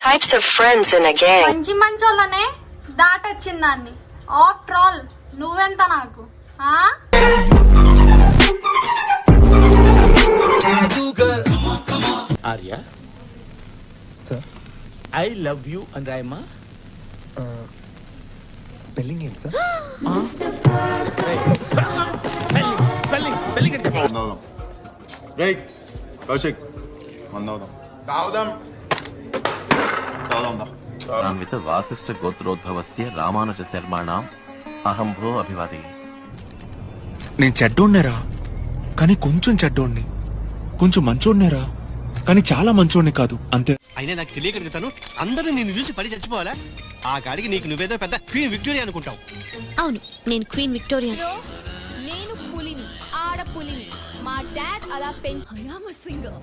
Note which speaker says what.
Speaker 1: types of friends in a gang.
Speaker 2: మంచి మంచోళ్ళనే దాటొచ్చింది దాన్ని. After all నువ్వెంత నాకు?
Speaker 3: Arya
Speaker 4: sir
Speaker 3: I love you అని రాయమ్మా.
Speaker 4: స్పెల్లింగ్ ఏంటి సార్?
Speaker 3: స్పెల్లింగ్ అంటే
Speaker 5: తాగుదాం రేయ్ కౌశిక్ తాగుదాం
Speaker 6: విత్ వాసిష్ఠ గోత్రోద్భవస్య రామానుజ శర్మాణం అహంభో అభివాది.
Speaker 7: నేను చెడ్డోడ్నేరా కానీ కొంచెం చెడ్డోడ్ని, కొంచెం మంచోడ్నేరా కానీ చాలా మంచోడ్ని కాదు అంతే.
Speaker 8: అయినా నాకు తెలియగలుగుతాను అందరూ నిన్ను చూసి పడి చచ్చిపోవాలా? ఆ గాడికి నీకు నువ్వేదో పెద్ద క్వీన్ విక్టోరియా అనుకుంటావు.
Speaker 9: అవును, నేను క్వీన్ విక్టోరియా.
Speaker 10: నేను పులిని, ఆడ పులిని. మా డాడ్ అలా పెంచామ సింగర్